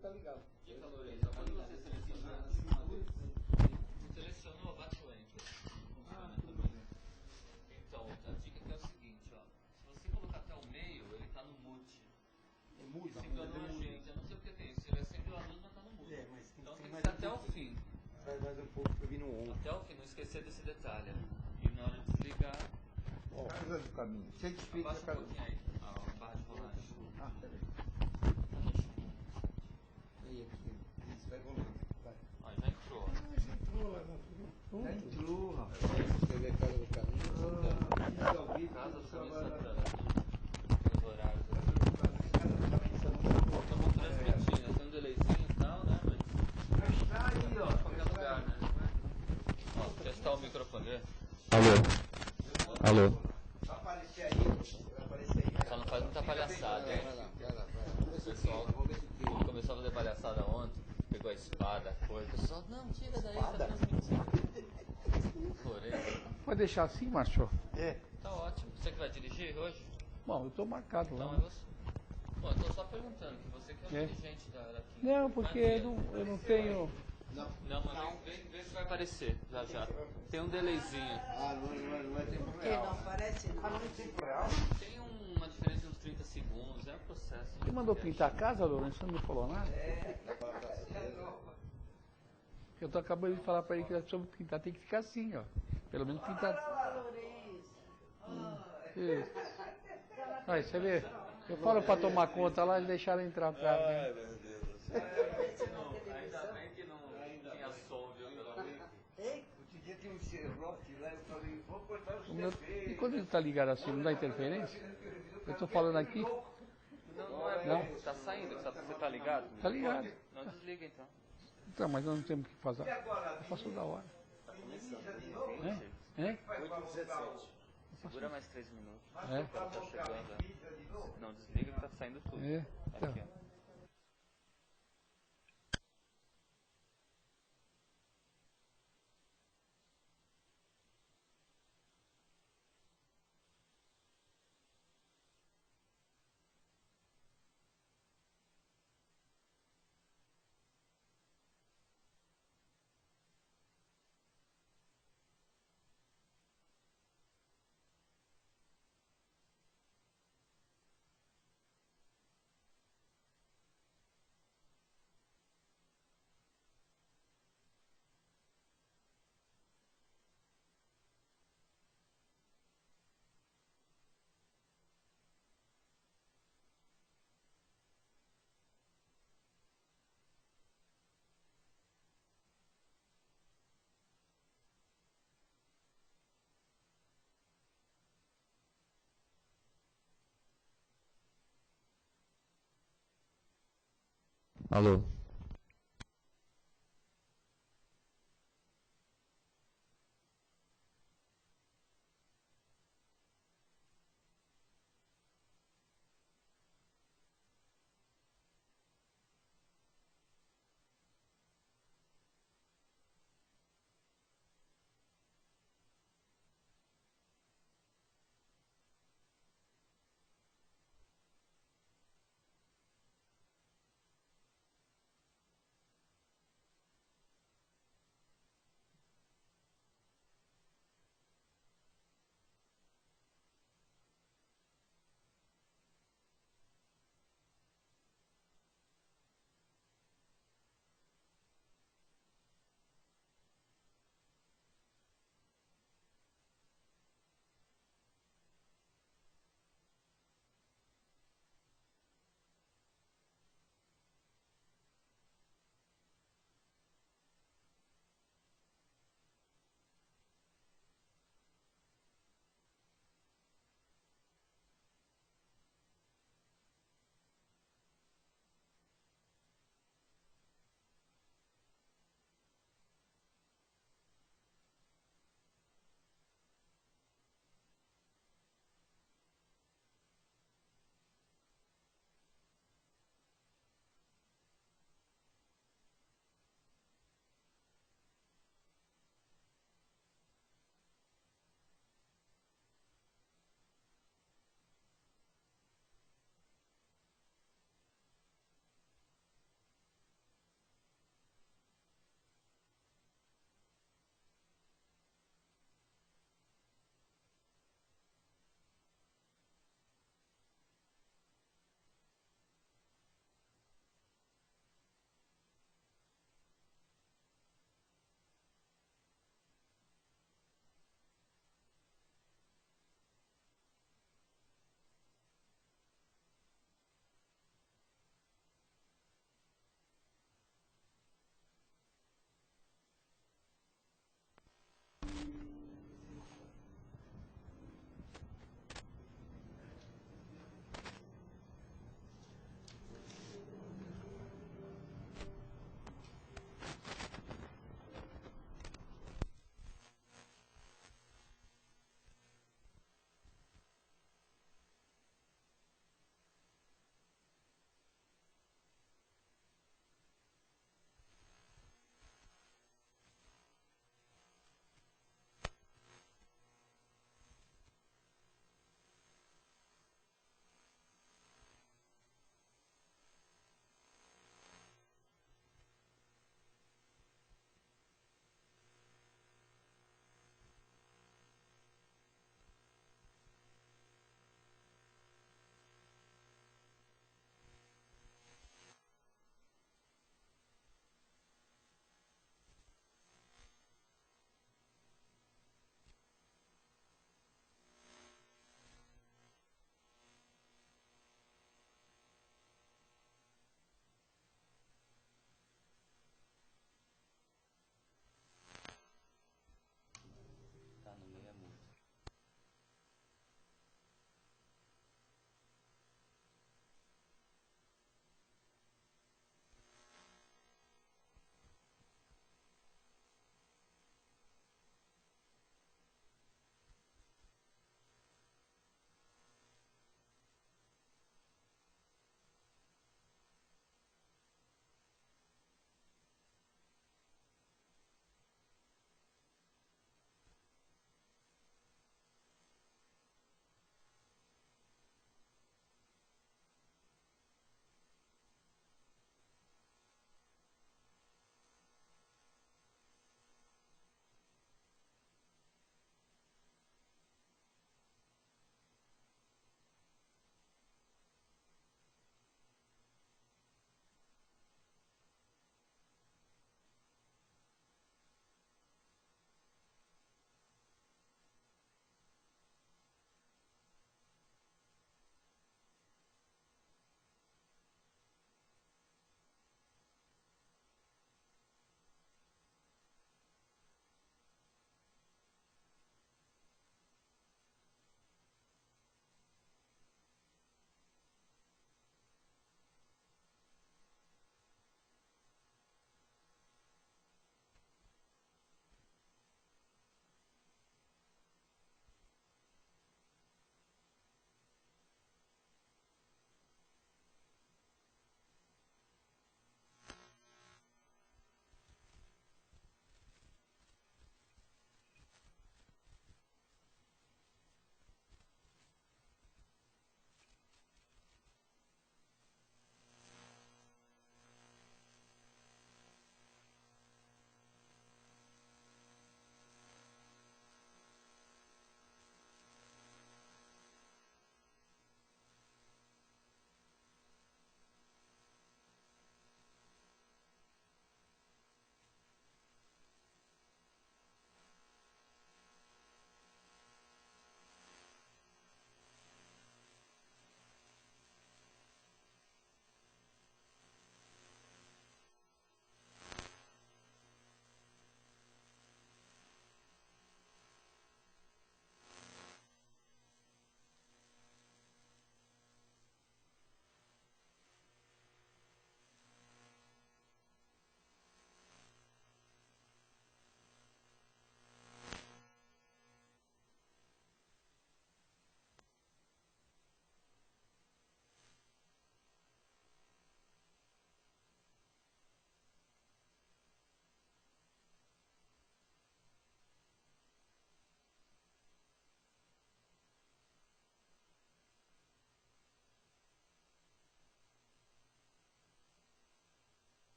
tá ligado. E caloriza. Quando você selecionou, bate o Enter. Então, a dica que é o seguinte, ó. Se você colocar até o meio, ele tá no mute. Muda, Se enganou a gente, eu não sei o que tem. Se ele acendeu a luz, mas tá no mute. Então tem que ser até o fim. Mais um pouco pra vir no 11. Até o fim, não esquecer desse detalhe. E na hora de desligar, Casa do caminho. Você explica abaixa um pouquinho aí. A barra de rolagem. Ah, peraí. Aí, aqui. Isso, vai rolando. Vai. Ó, já entrou. Já entrou, rapaz. Você vê a casa do caminho. Casa do caminho Santana. Os horários aqui. Estamos transmitindo. Tem um delayzinho e tal, né? Mas Tá aí, ó. em qualquer lugar, né? Ó, testar o microfone. Vê? Alô? Vai aparecer aí. Vai aparecer aí. Só não faz muita palhaçada, hein? Vai lá. O pessoal começou a fazer palhaçada ontem, pegou a espada, foi. O pessoal, não, tira daí, tá transmitindo. Porém, Pode deixar assim, macho? tá ótimo. Você que vai dirigir hoje? Bom, eu tô marcado Então lá. é você. Bom, eu tô só perguntando, que você que é o dirigente daqui. Não, porque eu não tenho... Não, mas vê se vai aparecer, já. Tem um delayzinho. Ah, não é tempo Porque real. não aparece, não. Ah, não é tempo real? Tem uma diferença de uns 30 segundos, é um processo. Você mandou pintar a casa, Lourenço? Você não me falou nada? Eu tô acabando de falar pra ele que nós precisamos pintar, tem que ficar assim, ó. Pelo menos pintar. Isso. Aí, você vê, eu falo pra tomar conta lá, eles deixaram entrar atrás. Né? Ainda bem que não tinha som, viu? Outro dia tem um serrote lá, eu falei, vou cortar os E quando ele tá ligado assim, não dá interferência? Eu tô falando aqui, Não é Não? bom. Tá saindo, você tá ligado? tá ligado. Não desliga então. Então, mas nós não temos o que fazer. Eu faço da hora. Tá começando. É? Segura mais 3 minutos. É? Tá chegando. Não, desliga que tá saindo tudo. É. Então. Aqui, ó. Alô?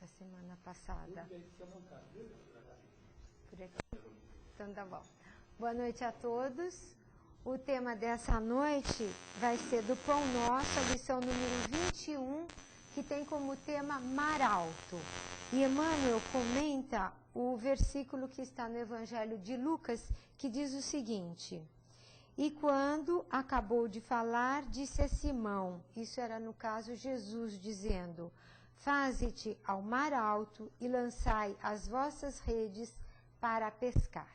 da semana passada. Por aqui. Então tá bom. Boa noite a todos. O tema dessa noite vai ser do Pão Nosso, a lição número 21, que tem como tema Mar Alto. E Emmanuel comenta o versículo que está no Evangelho de Lucas, que diz o seguinte: e quando acabou de falar, disse a Simão, isso era no caso Jesus dizendo, faze-te ao mar alto e lançai as vossas redes para pescar.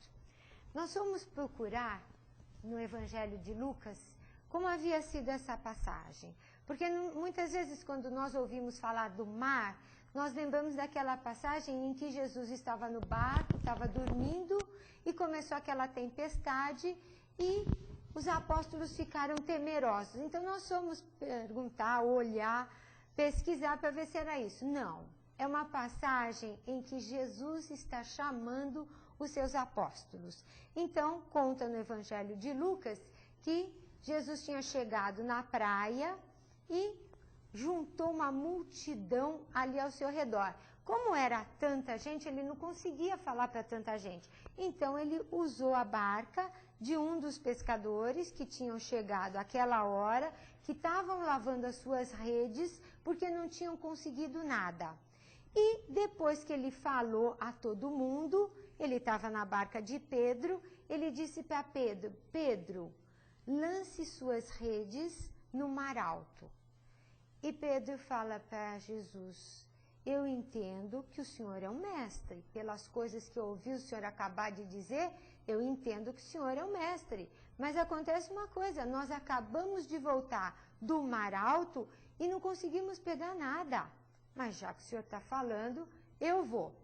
Nós vamos procurar no Evangelho de Lucas como havia sido essa passagem. Porque muitas vezes quando nós ouvimos falar do mar, nós lembramos daquela passagem em que Jesus estava no barco, estava dormindo e começou aquela tempestade e os apóstolos ficaram temerosos. Então nós fomos perguntar, olhar, pesquisar para ver se era isso. Não, é uma passagem em que Jesus está chamando os seus apóstolos. Então, conta no Evangelho de Lucas que Jesus tinha chegado na praia e juntou uma multidão ali ao seu redor. Como era tanta gente, ele não conseguia falar para tanta gente. Então, ele usou a barca de um dos pescadores que tinham chegado àquela hora, que estavam lavando as suas redes, porque não tinham conseguido nada. E depois que ele falou a todo mundo, ele estava na barca de Pedro, ele disse para Pedro, Pedro, lance suas redes no mar alto. E Pedro fala para Jesus, eu entendo que o Senhor é um mestre, pelas coisas que eu ouvi o Senhor acabar de dizer, eu entendo que o Senhor é um mestre. Mas acontece uma coisa, nós acabamos de voltar do mar alto e não conseguimos pegar nada. Mas já que o Senhor está falando, eu vou.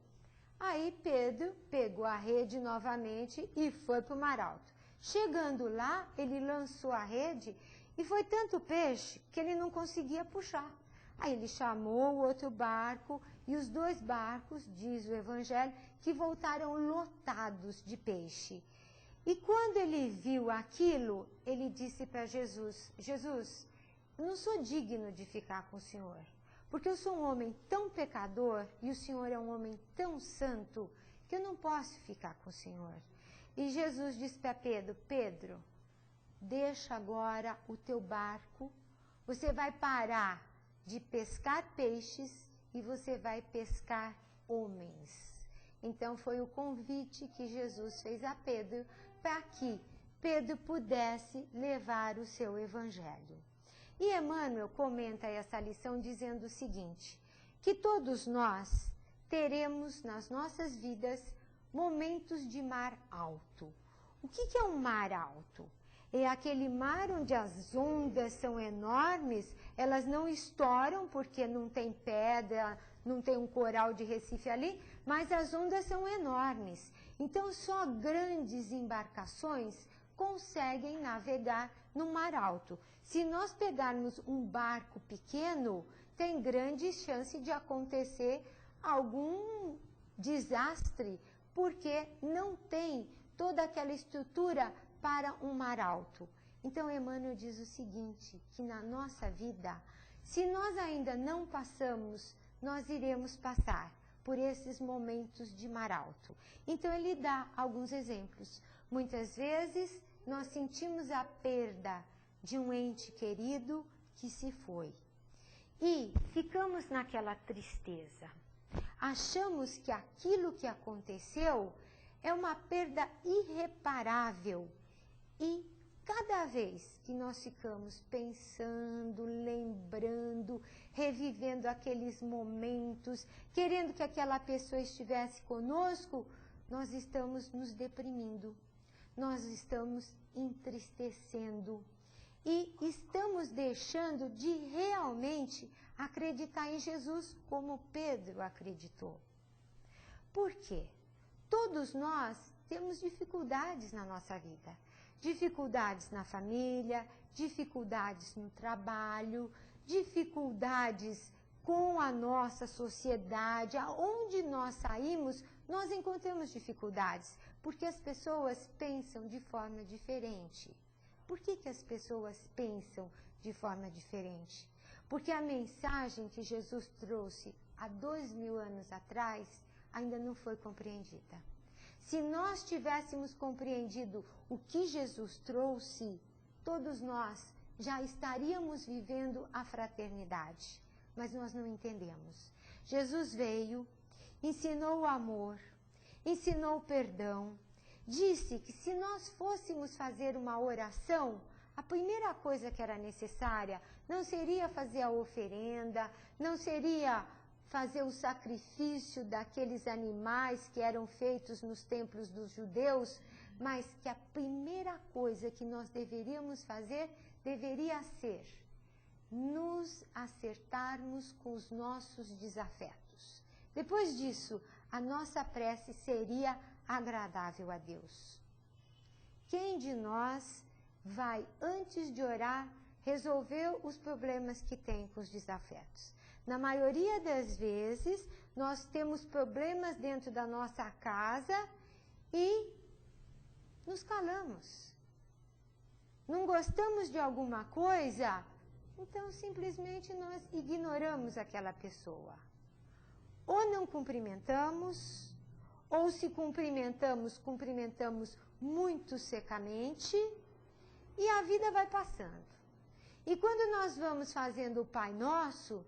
Aí Pedro pegou a rede novamente e foi para o mar alto. Chegando lá, ele lançou a rede e foi tanto peixe que ele não conseguia puxar. Aí ele chamou o outro barco e os dois barcos, diz o Evangelho, que voltaram lotados de peixe. E quando ele viu aquilo, ele disse para Jesus, Jesus, eu não sou digno de ficar com o Senhor. Porque eu sou um homem tão pecador e o Senhor é um homem tão santo que eu não posso ficar com o Senhor. E Jesus disse para Pedro, Pedro, deixa agora o teu barco, você vai parar de pescar peixes e você vai pescar homens. Então foi o convite que Jesus fez a Pedro para que Pedro pudesse levar o seu evangelho. E Emmanuel comenta essa lição dizendo o seguinte, que todos nós teremos nas nossas vidas momentos de mar alto. O que é um mar alto? É aquele mar onde as ondas são enormes, elas não estouram porque não tem pedra, não tem um coral de Recife ali, mas as ondas são enormes. Então só grandes embarcações conseguem navegar no mar alto. Se nós pegarmos um barco pequeno, tem grande chance de acontecer algum desastre, porque não tem toda aquela estrutura para um mar alto. Então, Emmanuel diz o seguinte, que na nossa vida, se nós ainda não passamos, nós iremos passar por esses momentos de mar alto. Então, ele dá alguns exemplos. Muitas vezes, nós sentimos a perda de um ente querido que se foi. E ficamos naquela tristeza. Achamos que aquilo que aconteceu é uma perda irreparável. E cada vez que nós ficamos pensando, lembrando, revivendo aqueles momentos, querendo que aquela pessoa estivesse conosco, nós estamos nos deprimindo. Nós estamos entristecendo e estamos deixando de realmente acreditar em Jesus como Pedro acreditou. Por quê? Todos nós temos dificuldades na nossa vida. Dificuldades na família, dificuldades no trabalho, dificuldades com a nossa sociedade. Aonde nós saímos, nós encontramos dificuldades. Porque as pessoas pensam de forma diferente. Por que as pessoas pensam de forma diferente? Porque a mensagem que Jesus trouxe há 2000 anos atrás, ainda não foi compreendida. Se nós tivéssemos compreendido o que Jesus trouxe, todos nós já estaríamos vivendo a fraternidade. Mas nós não entendemos. Jesus veio, ensinou o amor, ensinou o perdão, disse que se nós fôssemos fazer uma oração, a primeira coisa que era necessária não seria fazer a oferenda, não seria fazer o sacrifício daqueles animais que eram feitos nos templos dos judeus, mas que a primeira coisa que nós deveríamos fazer deveria ser nos acertarmos com os nossos desafetos. Depois disso, a nossa prece seria agradável a Deus. Quem de nós vai, antes de orar, resolver os problemas que tem com os desafetos? Na maioria das vezes, nós temos problemas dentro da nossa casa e nos calamos. Não gostamos de alguma coisa, então simplesmente nós ignoramos aquela pessoa. Ou não cumprimentamos, ou se cumprimentamos, cumprimentamos muito secamente e a vida vai passando. E quando nós vamos fazendo o Pai Nosso,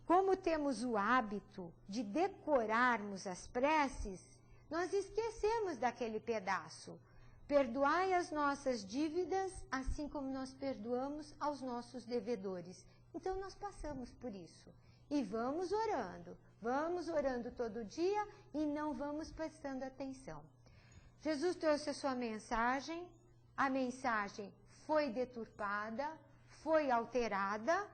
como temos o hábito de decorarmos as preces, nós esquecemos daquele pedaço. Perdoai as nossas dívidas, assim como nós perdoamos aos nossos devedores. Então, nós passamos por isso. E vamos orando todo dia e não vamos prestando atenção. Jesus trouxe a sua mensagem, a mensagem foi deturpada, foi alterada,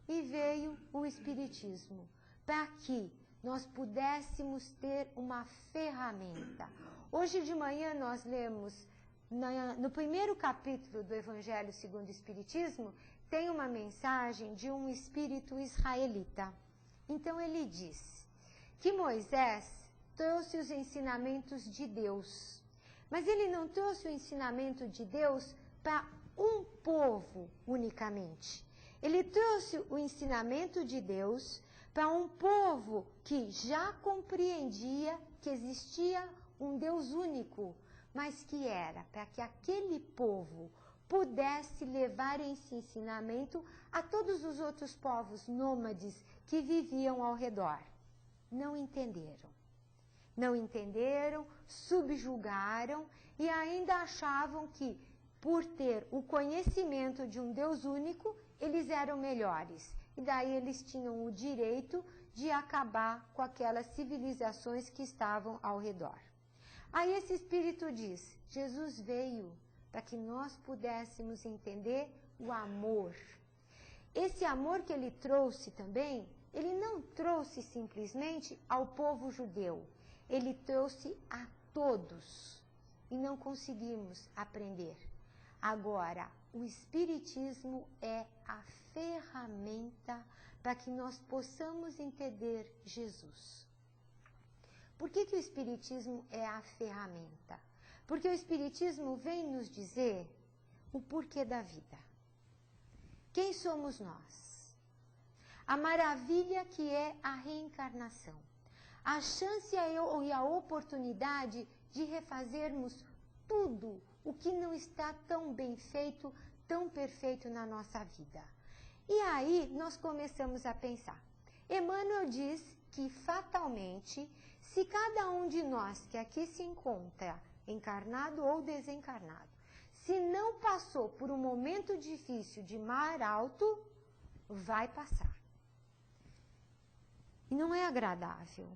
e veio o Espiritismo, para que nós pudéssemos ter uma ferramenta. Hoje de manhã nós lemos, no primeiro capítulo do Evangelho segundo o Espiritismo, tem uma mensagem de um espírito israelita. Então ele diz que Moisés trouxe os ensinamentos de Deus, mas ele não trouxe o ensinamento de Deus para um povo unicamente. Ele trouxe o ensinamento de Deus para um povo que já compreendia que existia um Deus único, mas que era para que aquele povo pudesse levar esse ensinamento a todos os outros povos nômades que viviam ao redor. Não entenderam. Não entenderam, subjugaram e ainda achavam que, por ter o conhecimento de um Deus único, eles eram melhores. E daí eles tinham o direito de acabar com aquelas civilizações que estavam ao redor. Aí esse espírito diz, Jesus veio para que nós pudéssemos entender o amor. Esse amor que ele trouxe também, ele não trouxe simplesmente ao povo judeu. Ele trouxe a todos. E não conseguimos aprender. Agora, o Espiritismo é a ferramenta para que nós possamos entender Jesus. Por que o Espiritismo é a ferramenta? Porque o Espiritismo vem nos dizer o porquê da vida. Quem somos nós? A maravilha que é a reencarnação. A chance e a oportunidade de refazermos tudo o que não está tão bem feito, tão perfeito na nossa vida. E aí nós começamos a pensar. Emmanuel diz que fatalmente, se cada um de nós que aqui se encontra, encarnado ou desencarnado, se não passou por um momento difícil de mar alto, vai passar. E não é agradável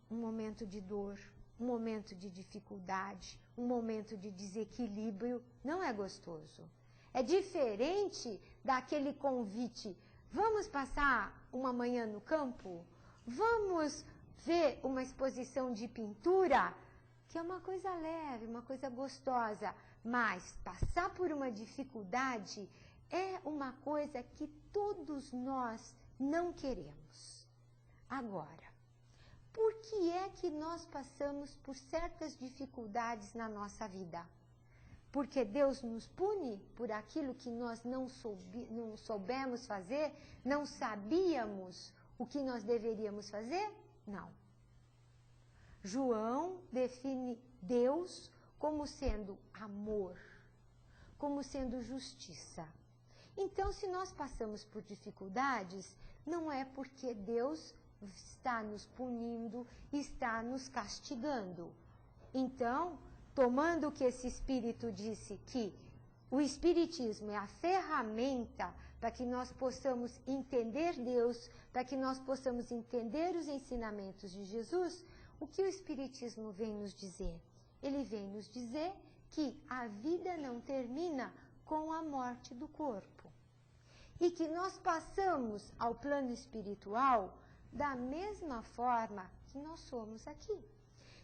um momento de dor, um momento de dificuldade, um momento de desequilíbrio, não é gostoso. É diferente daquele convite, vamos passar uma manhã no campo? Vamos ver uma exposição de pintura? Que é uma coisa leve, uma coisa gostosa, mas passar por uma dificuldade é uma coisa que todos nós não queremos. Agora, por que é que nós passamos por certas dificuldades na nossa vida? Porque Deus nos pune por aquilo que nós não soubemos fazer, não sabíamos o que nós deveríamos fazer? Não. João define Deus como sendo amor, como sendo justiça. Então, se nós passamos por dificuldades, não é porque Deus está nos punindo, está nos castigando. Então, tomando o que esse Espírito disse, que o Espiritismo é a ferramenta para que nós possamos entender Deus, para que nós possamos entender os ensinamentos de Jesus, o que o Espiritismo vem nos dizer? Ele vem nos dizer que a vida não termina com a morte do corpo. E que nós passamos ao plano espiritual da mesma forma que nós somos aqui.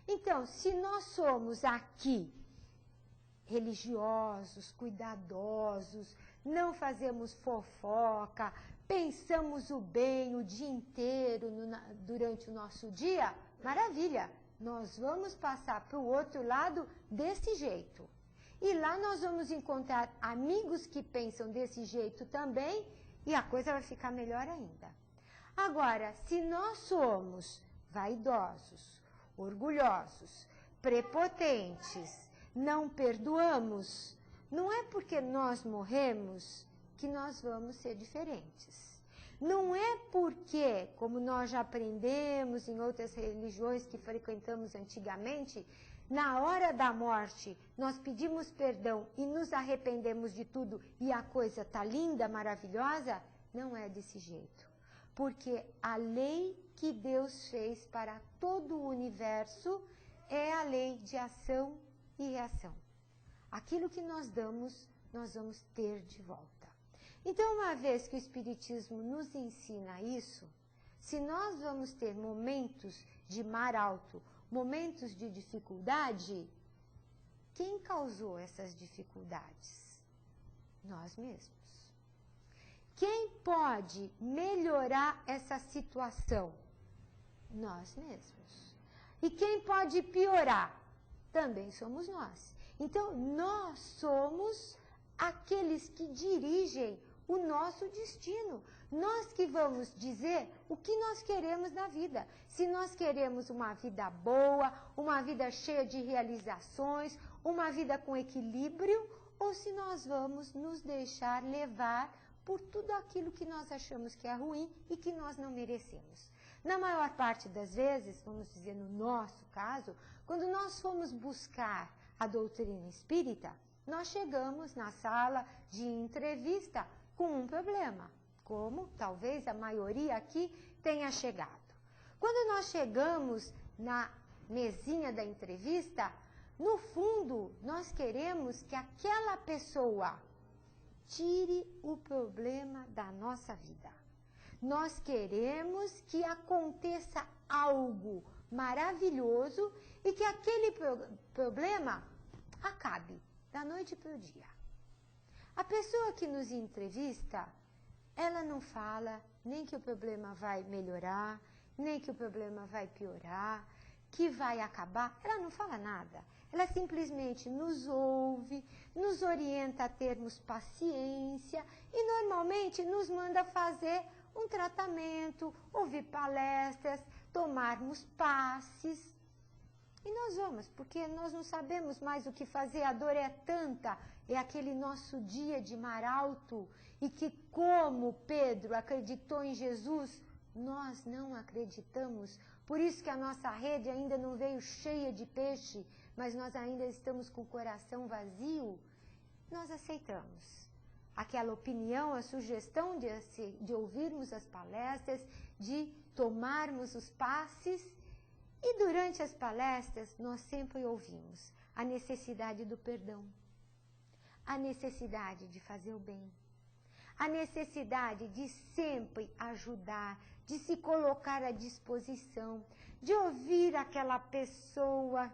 Então, se nós somos aqui religiosos, cuidadosos, não fazemos fofoca, pensamos o bem o dia inteiro durante o nosso dia, maravilha, nós vamos passar para o outro lado desse jeito. E lá nós vamos encontrar amigos que pensam desse jeito também e a coisa vai ficar melhor ainda. Agora, se nós somos vaidosos, orgulhosos, prepotentes, não perdoamos, não é porque nós morremos que nós vamos ser diferentes. Não é porque, como nós já aprendemos em outras religiões que frequentamos antigamente, na hora da morte nós pedimos perdão e nos arrependemos de tudo e a coisa está linda, maravilhosa. Não é desse jeito. Porque a lei que Deus fez para todo o universo é a lei de ação e reação. Aquilo que nós damos, nós vamos ter de volta. Então, uma vez que o Espiritismo nos ensina isso, se nós vamos ter momentos de mar alto, momentos de dificuldade, quem causou essas dificuldades? Nós mesmos. Quem pode melhorar essa situação? Nós mesmos. E quem pode piorar? Também somos nós. Então, nós somos aqueles que dirigem o nosso destino. Nós que vamos dizer o que nós queremos na vida. Se nós queremos uma vida boa, uma vida cheia de realizações, uma vida com equilíbrio, ou se nós vamos nos deixar levar por tudo aquilo que nós achamos que é ruim e que nós não merecemos. Na maior parte das vezes, vamos dizer no nosso caso, quando nós fomos buscar a doutrina espírita, nós chegamos na sala de entrevista com um problema, como talvez a maioria aqui tenha chegado. Quando nós chegamos na mesinha da entrevista, no fundo, nós queremos que aquela pessoa tire o problema da nossa vida. Nós queremos que aconteça algo maravilhoso e que aquele problema acabe da noite para o dia. A pessoa que nos entrevista, ela não fala nem que o problema vai melhorar, nem que o problema vai piorar, que vai acabar. Ela não fala nada. Ela simplesmente nos ouve, nos orienta a termos paciência e normalmente nos manda fazer um tratamento, ouvir palestras, tomarmos passes. E nós vamos, porque nós não sabemos mais o que fazer, a dor é tanta, é aquele nosso dia de mar alto, e que como Pedro acreditou em Jesus, nós não acreditamos. Por isso que a nossa rede ainda não veio cheia de peixe, mas nós ainda estamos com o coração vazio. Nós aceitamos aquela opinião, a sugestão de ouvirmos as palestras, de tomarmos os passes. E durante as palestras, nós sempre ouvimos a necessidade do perdão, a necessidade de fazer o bem, a necessidade de sempre ajudar, de se colocar à disposição, de ouvir aquela pessoa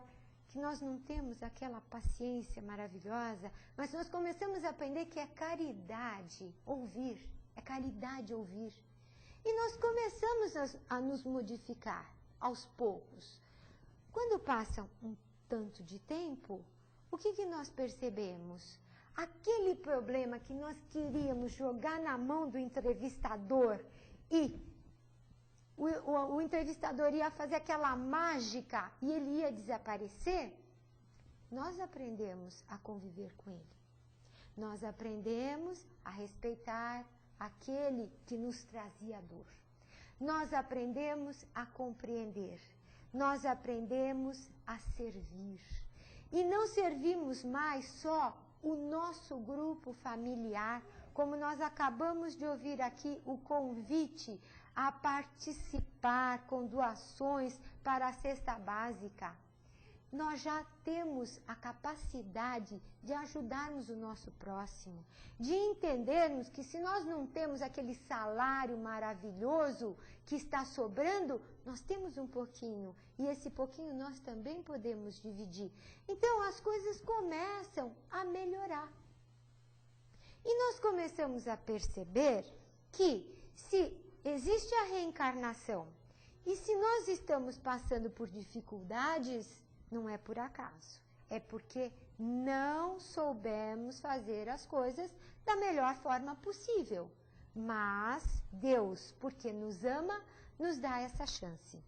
que nós não temos aquela paciência maravilhosa, mas nós começamos a aprender que é caridade ouvir, é caridade ouvir. E nós começamos a nos modificar aos poucos. Quando passa um tanto de tempo, o que nós percebemos? Aquele problema que nós queríamos jogar na mão do entrevistador e o entrevistador ia fazer aquela mágica e ele ia desaparecer, nós aprendemos a conviver com ele. Nós aprendemos a respeitar aquele que nos trazia dor. Nós aprendemos a compreender. Nós aprendemos a servir. E não servimos mais só o nosso grupo familiar, como nós acabamos de ouvir aqui o convite a participar com doações para a cesta básica. Nós já temos a capacidade de ajudarmos o nosso próximo, de entendermos que se nós não temos aquele salário maravilhoso que está sobrando, nós temos um pouquinho, e esse pouquinho nós também podemos dividir. Então as coisas começam a melhorar. E nós começamos a perceber que se existe a reencarnação, e se nós estamos passando por dificuldades, não é por acaso, é porque não soubemos fazer as coisas da melhor forma possível. Mas Deus, porque nos ama, nos dá essa chance.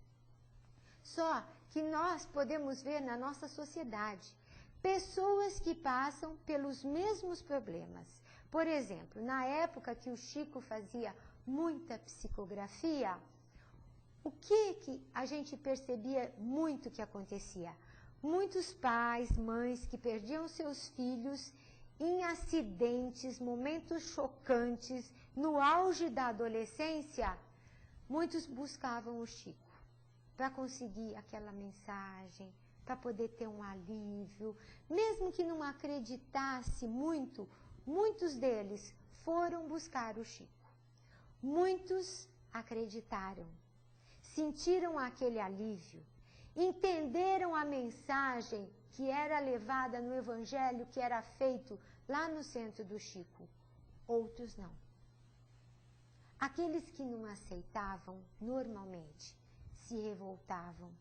Só que nós podemos ver na nossa sociedade pessoas que passam pelos mesmos problemas. Por exemplo, na época que o Chico fazia muita psicografia, o que a gente percebia muito que acontecia? Muitos pais, mães que perdiam seus filhos em acidentes, momentos chocantes, no auge da adolescência, muitos buscavam o Chico para conseguir aquela mensagem, para poder ter um alívio. Mesmo que não acreditasse muito, muitos deles foram buscar o Chico. Muitos acreditaram, sentiram aquele alívio, entenderam a mensagem que era levada no Evangelho, que era feito lá no centro do Chico. Outros não. Aqueles que não aceitavam, normalmente, se revoltavam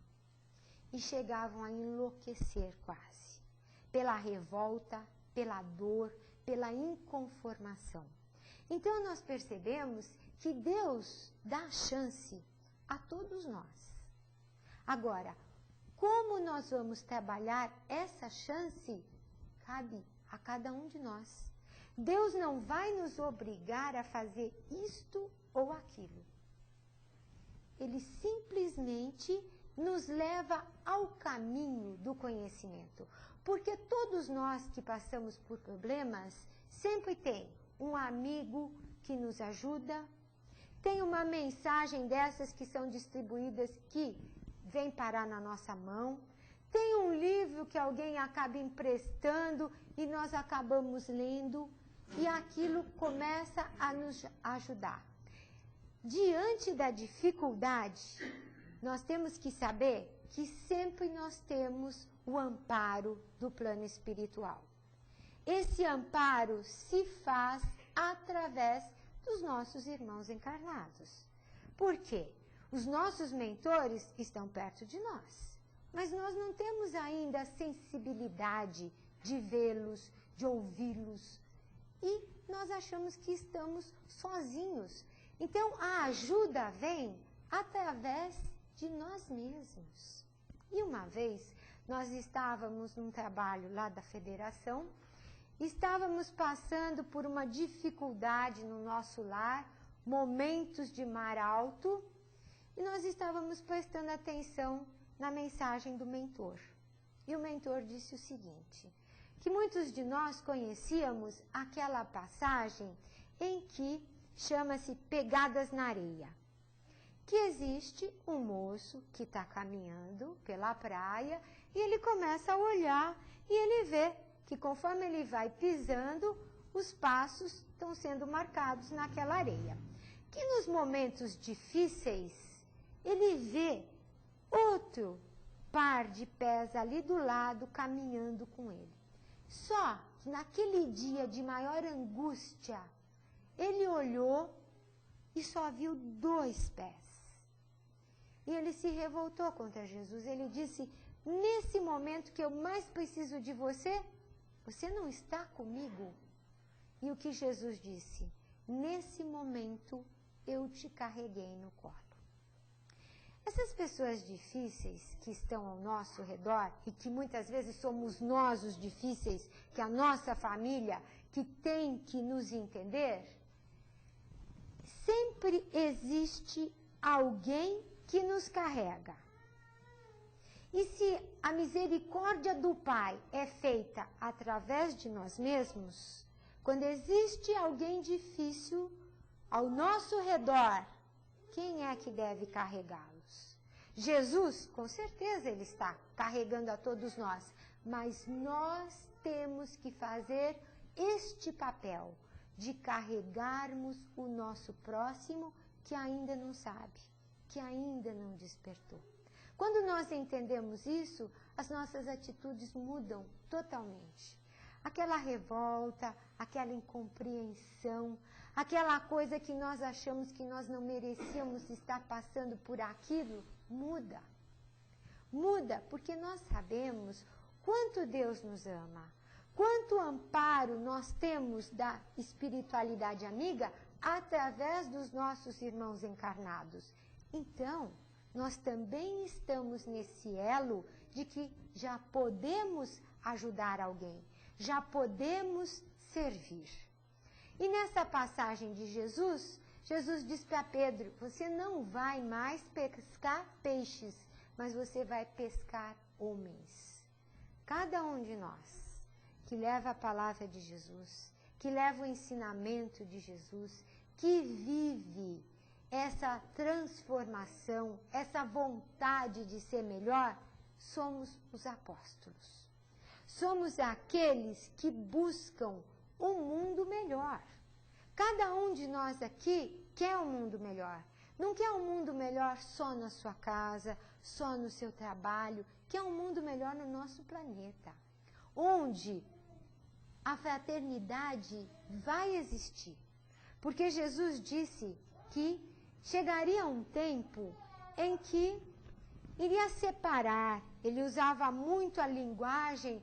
e chegavam a enlouquecer quase, pela revolta, pela dor, pela inconformação. Então nós percebemos que Deus dá chance a todos nós. Agora, como nós vamos trabalhar essa chance, cabe a cada um de nós. Deus não vai nos obrigar a fazer isto ou aquilo. Ele simplesmente nos leva ao caminho do conhecimento. Porque todos nós que passamos por problemas, sempre tem um amigo que nos ajuda, tem uma mensagem dessas que são distribuídas que vem parar na nossa mão, tem um livro que alguém acaba emprestando e nós acabamos lendo, e aquilo começa a nos ajudar. Diante da dificuldade, nós temos que saber que sempre nós temos o amparo do plano espiritual. Esse amparo se faz através dos nossos irmãos encarnados. Por quê? Os nossos mentores estão perto de nós, mas nós não temos ainda a sensibilidade de vê-los, de ouvi-los, e nós achamos que estamos sozinhos. Então, a ajuda vem através de nós mesmos. E uma vez, nós estávamos num trabalho lá da federação, estávamos passando por uma dificuldade no nosso lar, momentos de mar alto, e nós estávamos prestando atenção na mensagem do mentor. E o mentor disse o seguinte, que muitos de nós conhecíamos aquela passagem em que chama-se Pegadas na Areia. Que existe um moço que está caminhando pela praia e ele começa a olhar e ele vê que conforme ele vai pisando, os passos estão sendo marcados naquela areia. Que nos momentos difíceis, ele vê outro par de pés ali do lado caminhando com ele. Só que naquele dia de maior angústia, ele olhou e só viu 2 pés. E ele se revoltou contra Jesus. Ele disse, nesse momento que eu mais preciso de você, você não está comigo? E o que Jesus disse? Nesse momento eu te carreguei no colo. Essas pessoas difíceis que estão ao nosso redor e que muitas vezes somos nós os difíceis, que a nossa família que tem que nos entender, sempre existe alguém que nos carrega. E se a misericórdia do Pai é feita através de nós mesmos, quando existe alguém difícil ao nosso redor, quem é que deve carregá-los? Jesus, com certeza, ele está carregando a todos nós, mas nós temos que fazer este papel de carregarmos o nosso próximo que ainda não sabe, que ainda não despertou. Quando nós entendemos isso, as nossas atitudes mudam totalmente. Aquela revolta, aquela incompreensão, aquela coisa que nós achamos que nós não merecíamos estar passando por aquilo, muda. Muda porque nós sabemos quanto Deus nos ama, quanto amparo nós temos da espiritualidade amiga através dos nossos irmãos encarnados. Então, nós também estamos nesse elo de que já podemos ajudar alguém, já podemos servir. E nessa passagem de Jesus, Jesus diz para Pedro, você não vai mais pescar peixes, mas você vai pescar homens. Cada um de nós que leva a palavra de Jesus, que leva o ensinamento de Jesus, que vive essa transformação, essa vontade de ser melhor, somos os apóstolos. Somos aqueles que buscam um mundo melhor. Cada um de nós aqui quer um mundo melhor. Não quer um mundo melhor só na sua casa, só no seu trabalho, quer um mundo melhor no nosso planeta, onde a fraternidade vai existir. Porque Jesus disse que chegaria um tempo em que iria separar. Ele usava muito a linguagem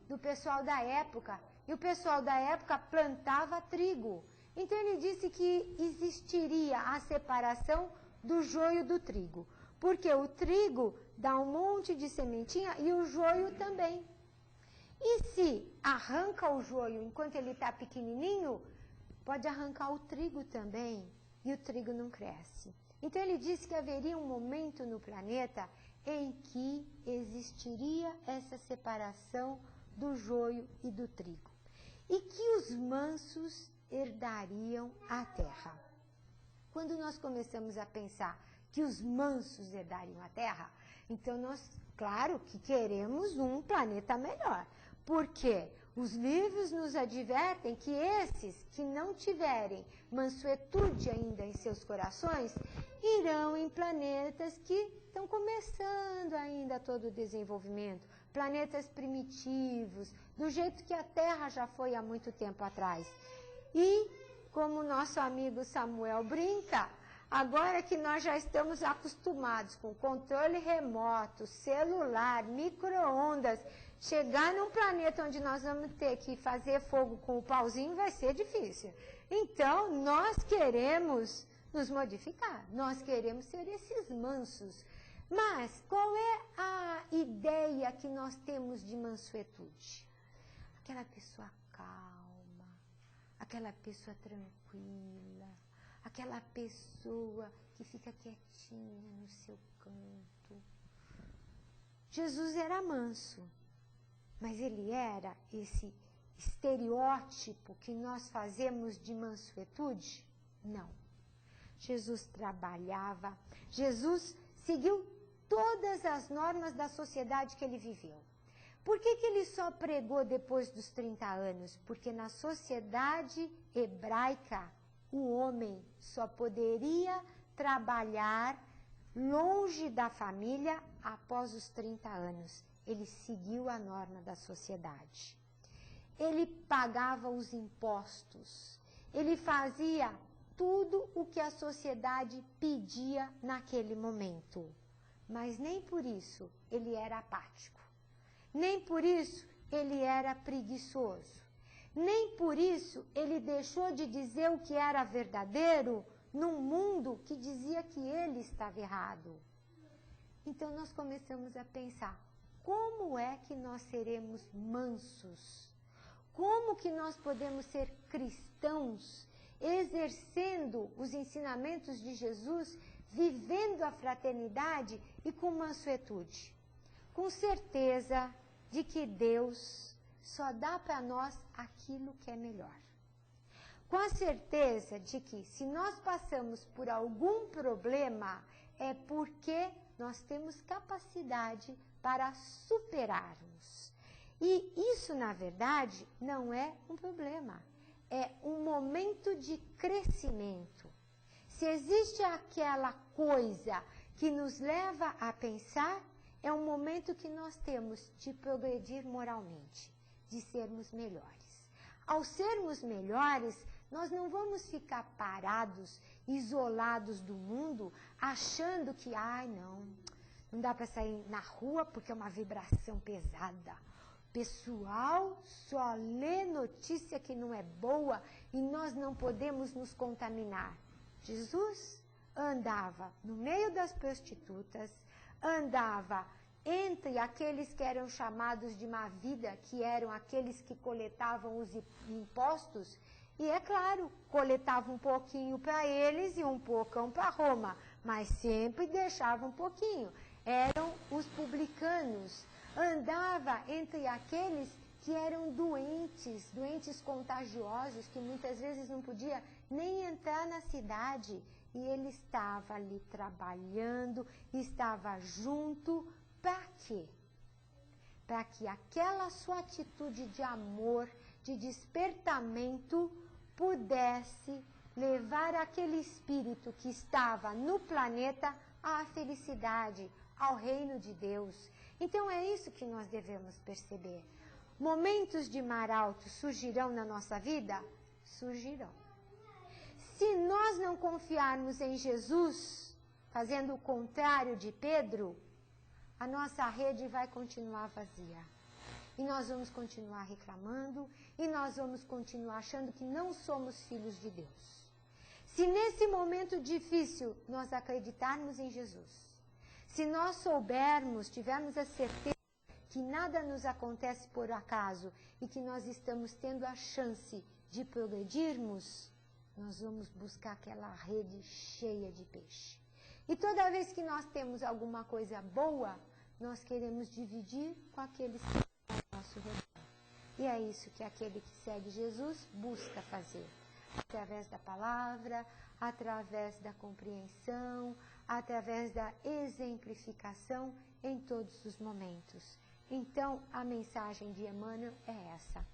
do pessoal da época. E o pessoal da época plantava trigo. Então ele disse que existiria a separação do joio do trigo. Porque o trigo dá um monte de sementinha e o joio também. E se arranca o joio enquanto ele está pequenininho, pode arrancar o trigo também. E o trigo não cresce. Então ele disse que haveria um momento no planeta em que existiria essa separação do joio e do trigo. E que os mansos herdariam a terra. Quando nós começamos a pensar que os mansos herdariam a terra, então nós, claro que queremos um planeta melhor. Porque os livros nos advertem que esses que não tiverem mansuetude ainda em seus corações, irão em planetas que estão começando ainda todo o desenvolvimento, planetas primitivos, do jeito que a Terra já foi há muito tempo atrás. E, como nosso amigo Samuel brinca, agora que nós já estamos acostumados com controle remoto, celular, micro-ondas, chegar num planeta onde nós vamos ter que fazer fogo com o pauzinho vai ser difícil. Então, nós queremos nos modificar, nós queremos ser esses mansos. Mas qual é a ideia que nós temos de mansuetude? Aquela pessoa calma, aquela pessoa tranquila, aquela pessoa que fica quietinha no seu canto. Jesus era manso, mas ele era esse estereótipo que nós fazemos de mansuetude? Não. Jesus trabalhava, Jesus seguiu todas as normas da sociedade que ele viveu. Por que ele só pregou depois dos 30 anos? Porque na sociedade hebraica, o homem só poderia trabalhar longe da família após os 30 anos. Ele seguiu a norma da sociedade. Ele pagava os impostos. Ele fazia tudo o que a sociedade pedia naquele momento. Mas nem por isso ele era apático. Nem por isso ele era preguiçoso. Nem por isso ele deixou de dizer o que era verdadeiro num mundo que dizia que ele estava errado. Então nós começamos a pensar, como é que nós seremos mansos? Como que nós podemos ser cristãos, exercendo os ensinamentos de Jesus, vivendo a fraternidade e com mansuetude? Com certeza de que Deus só dá para nós aquilo que é melhor. Com a certeza de que se nós passamos por algum problema, é porque nós temos capacidade para superarmos. E isso, na verdade, não é um problema. É um momento de crescimento. Se existe aquela coisa que nos leva a pensar, é um momento que nós temos de progredir moralmente, de sermos melhores. Ao sermos melhores, nós não vamos ficar parados, isolados do mundo, achando que, não dá para sair na rua porque é uma vibração pesada. Pessoal só lê notícia que não é boa e nós não podemos nos contaminar. Jesus andava no meio das prostitutas, andava entre aqueles que eram chamados de má vida, que eram aqueles que coletavam os impostos, e é claro, coletava um pouquinho para eles e um poucão para Roma, mas sempre deixava um pouquinho. Eram os publicanos. Andava entre aqueles que eram doentes contagiosos, que muitas vezes não podia nem entrar na cidade. E ele estava ali trabalhando, estava junto. Para quê? Para que aquela sua atitude de amor, de despertamento, pudesse levar aquele espírito que estava no planeta à felicidade, ao reino de Deus. Então é isso que nós devemos perceber. Momentos de mar alto surgirão na nossa vida? Surgirão. Se nós não confiarmos em Jesus, fazendo o contrário de Pedro, a nossa rede vai continuar vazia. E nós vamos continuar reclamando, e nós vamos continuar achando que não somos filhos de Deus. Se nesse momento difícil nós acreditarmos em Jesus, se nós soubermos, tivermos a certeza que nada nos acontece por acaso e que nós estamos tendo a chance de progredirmos, nós vamos buscar aquela rede cheia de peixe. E toda vez que nós temos alguma coisa boa, nós queremos dividir com aqueles que estão ao nosso redor. E é isso que aquele que segue Jesus busca fazer. Através da palavra, através da compreensão, através da exemplificação em todos os momentos. Então, a mensagem de Emmanuel é essa,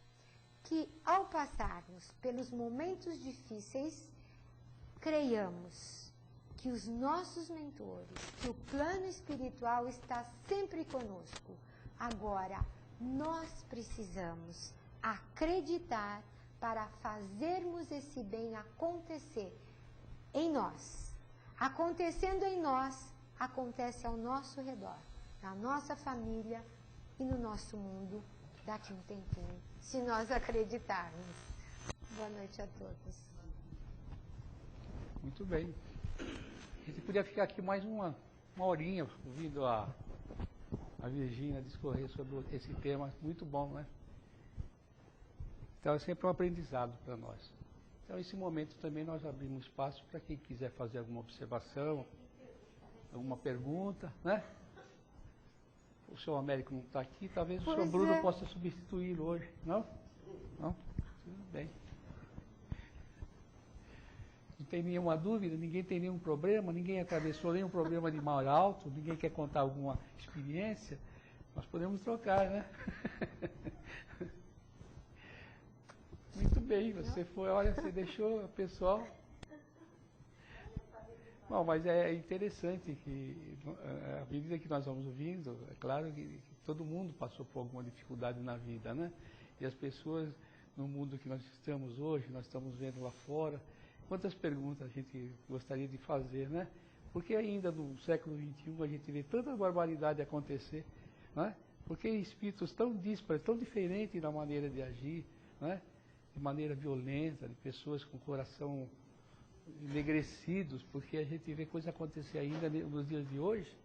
que ao passarmos pelos momentos difíceis, creiamos que os nossos mentores, que o plano espiritual está sempre conosco. Agora, nós precisamos acreditar para fazermos esse bem acontecer em nós. Acontecendo em nós, acontece ao nosso redor, na nossa família e no nosso mundo daqui a um tempinho, se nós acreditarmos. Boa noite a todos. Muito bem. A gente podia ficar aqui mais uma horinha ouvindo a Virgínia discorrer sobre esse tema, muito bom, né? Então é sempre um aprendizado para nós. Então, nesse momento também nós abrimos espaço para quem quiser fazer alguma observação, alguma pergunta, né? O senhor Américo não está aqui, talvez o senhor Bruno possa substituí-lo hoje, não? Não? Tudo bem. Não tem nenhuma dúvida, ninguém tem nenhum problema, ninguém atravessou nenhum problema de mar alto, ninguém quer contar alguma experiência, nós podemos trocar, né? Muito bem, você foi, olha, você deixou o pessoal. Bom, mas é interessante que, à medida que nós vamos ouvindo, é claro que todo mundo passou por alguma dificuldade na vida, né? E as pessoas, no mundo que nós estamos hoje, nós estamos vendo lá fora, quantas perguntas a gente gostaria de fazer, né? Porque ainda no século XXI a gente vê tanta barbaridade acontecer, né? Porque espíritos tão díspares, tão diferentes na maneira de agir, né? De maneira violenta, de pessoas com coração enegrecidos, porque a gente vê coisa acontecer ainda nos dias de hoje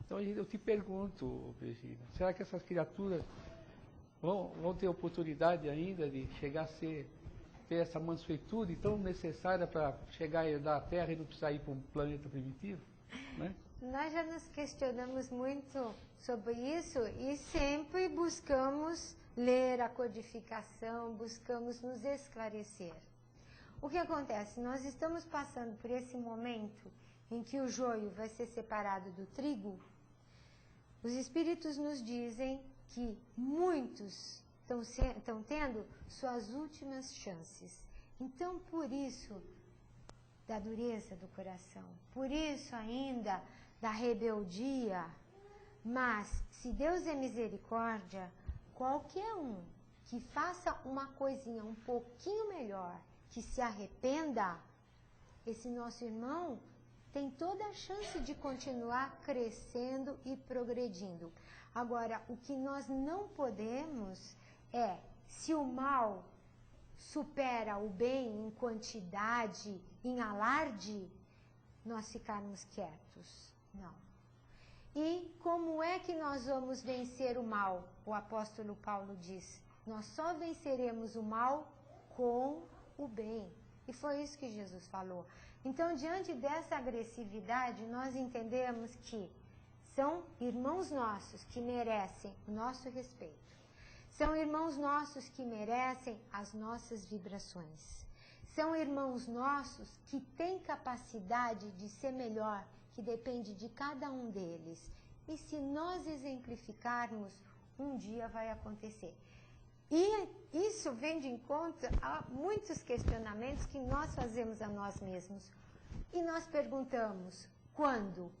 Então eu te pergunto, Virgínia, será que essas criaturas vão ter oportunidade ainda de chegar a ter essa mansuetude tão necessária para chegar a herdar a Terra e não precisar ir para um planeta primitivo? Né? Nós já nos questionamos muito sobre isso e sempre buscamos ler a codificação, buscamos nos esclarecer. O que acontece? Nós estamos passando por esse momento em que o joio vai ser separado do trigo. Os espíritos nos dizem que muitos estão tendo suas últimas chances. Então, por isso, da dureza do coração, por isso ainda da rebeldia, mas se Deus é misericórdia, qualquer um que faça uma coisinha um pouquinho melhor, que se arrependa, esse nosso irmão tem toda a chance de continuar crescendo e progredindo. Agora, o que nós não podemos é, se o mal supera o bem em quantidade, em alarde, nós ficarmos quietos. Não. E como é que nós vamos vencer o mal? O apóstolo Paulo diz, nós só venceremos o mal com o bem. E foi isso que Jesus falou. Então, diante dessa agressividade, nós entendemos que são irmãos nossos que merecem o nosso respeito. São irmãos nossos que merecem as nossas vibrações. São irmãos nossos que têm capacidade de ser melhor, que depende de cada um deles. E se nós exemplificarmos, um dia vai acontecer. E isso vem de encontro a muitos questionamentos que nós fazemos a nós mesmos. E nós perguntamos, quando?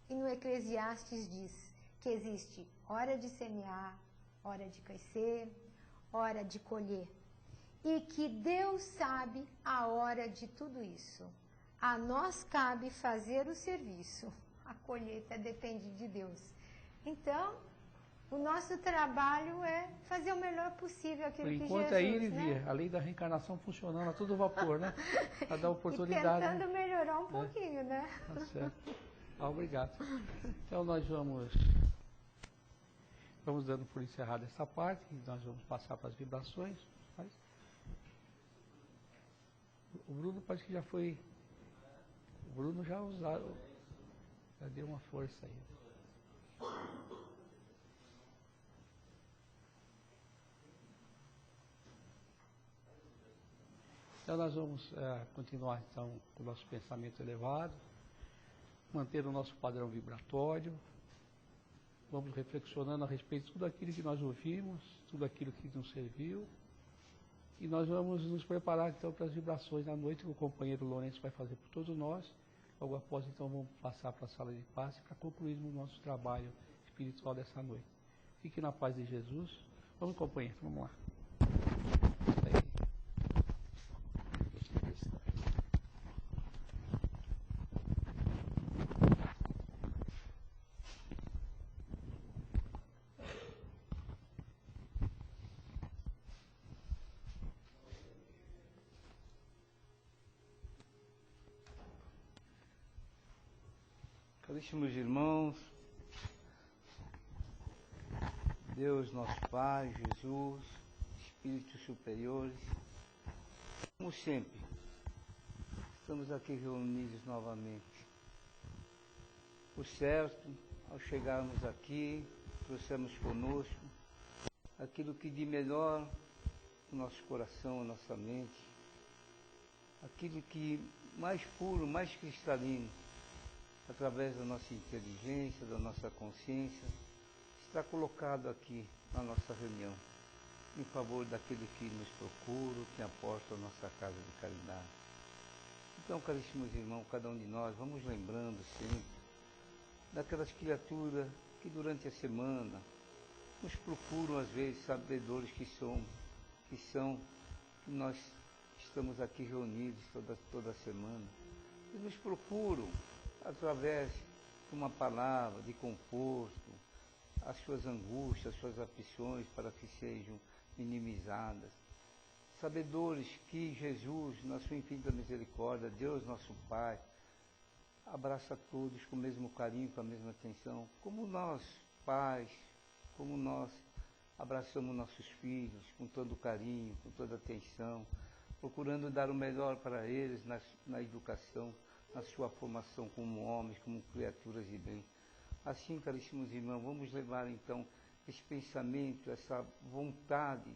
E no Eclesiastes diz que existe hora de semear, hora de crescer, hora de colher. E que Deus sabe a hora de tudo isso. A nós cabe fazer o serviço. A colheita depende de Deus. Então, o nosso trabalho é fazer o melhor possível aquilo que Jesus... Enquanto é ir e vir, a lei da reencarnação funcionando a todo vapor, né? Para dar oportunidade. E tentando melhorar um pouquinho, né? Tá certo. Obrigado. Então nós vamos dando por encerrada essa parte, nós vamos passar para as vibrações. O Bruno parece que já foi... O Bruno já usaram, já deu uma força aí. Então nós vamos continuar então com o nosso pensamento elevado, manter o nosso padrão vibratório, vamos reflexionando a respeito de tudo aquilo que nós ouvimos, tudo aquilo que nos serviu, e nós vamos nos preparar então para as vibrações da noite que o companheiro Lourenço vai fazer por todos nós. Logo após então vamos passar para a sala de passe para concluirmos o nosso trabalho espiritual dessa noite. Fique na paz de Jesus. Vamos, companheiro, vamos lá. Caríssimos irmãos, Deus nosso Pai, Jesus, Espíritos superiores, como sempre, estamos aqui reunidos novamente. Por certo, ao chegarmos aqui, trouxemos conosco aquilo que de melhor no nosso coração, nossa mente, aquilo que mais puro, mais cristalino, através da nossa inteligência, da nossa consciência, está colocado aqui na nossa reunião, em favor daquele que nos procura, que aporta a nossa casa de caridade. Então, caríssimos irmãos, cada um de nós, vamos lembrando sempre daquelas criaturas que durante a semana nos procuram, às vezes, sabedores que nós estamos aqui reunidos toda semana, e nos procuram através de uma palavra de conforto, as suas angústias, as suas aflições para que sejam minimizadas. Sabedores que Jesus, na sua infinita misericórdia, Deus nosso Pai, abraça todos com o mesmo carinho, com a mesma atenção, como nós, pais, como nós abraçamos nossos filhos com todo carinho, com toda atenção, procurando dar o melhor para eles na educação, na sua formação como homens, como criaturas de bem. Assim, caríssimos irmãos, vamos levar então esse pensamento, essa vontade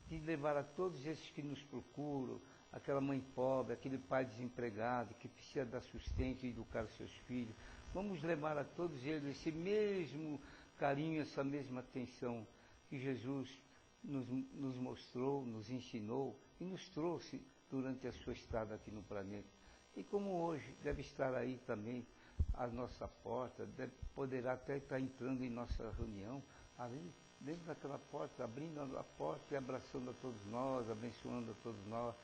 de levar a todos esses que nos procuram, aquela mãe pobre, aquele pai desempregado que precisa dar sustento e educar os seus filhos. Vamos levar a todos eles esse mesmo carinho, essa mesma atenção que Jesus nos mostrou, nos ensinou e nos trouxe durante a sua estada aqui no planeta. E como hoje deve estar aí também à nossa porta, poderá até estar entrando em nossa reunião, ali dentro daquela porta, abrindo a porta e abraçando a todos nós, abençoando a todos nós,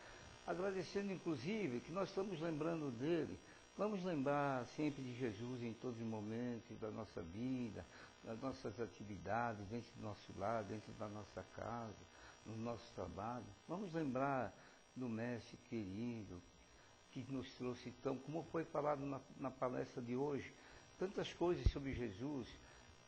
agradecendo inclusive que nós estamos lembrando dele. Vamos lembrar sempre de Jesus em todos os momentos da nossa vida, das nossas atividades, dentro do nosso lar, dentro da nossa casa, no nosso trabalho. Vamos lembrar do Mestre querido, que nos trouxe tão, como foi falado na palestra de hoje, tantas coisas sobre Jesus,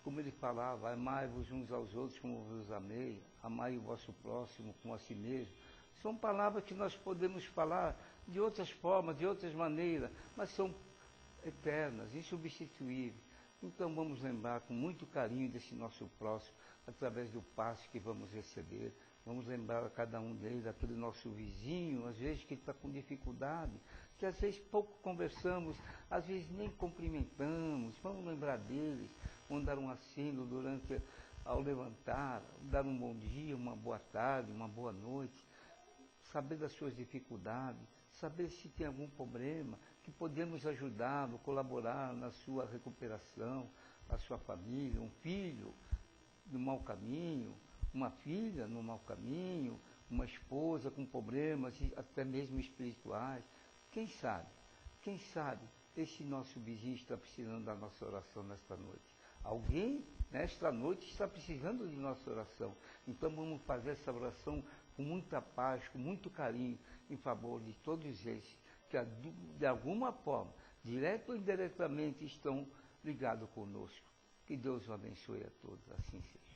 como ele falava, amai-vos uns aos outros como vos amei, amai o vosso próximo como a si mesmo. São palavras que nós podemos falar de outras formas, de outras maneiras, mas são eternas, insubstituíveis. Então vamos lembrar com muito carinho desse nosso próximo, através do passe que vamos receber. Vamos lembrar a cada um deles, aquele nosso vizinho, às vezes que está com dificuldade, que às vezes pouco conversamos, às vezes nem cumprimentamos. Vamos lembrar deles, vamos dar um aceno durante ao levantar, dar um bom dia, uma boa tarde, uma boa noite, saber das suas dificuldades, saber se tem algum problema, que podemos ajudá-lo, colaborar na sua recuperação, a sua família, um filho no mau caminho, uma filha no mau caminho, uma esposa com problemas, até mesmo espirituais. Quem sabe, esse nosso vizinho está precisando da nossa oração nesta noite. Alguém, nesta noite, está precisando de nossa oração. Então vamos fazer essa oração com muita paz, com muito carinho, em favor de todos esses que, de alguma forma, direto ou indiretamente, estão ligados conosco. Que Deus o abençoe a todos, assim seja.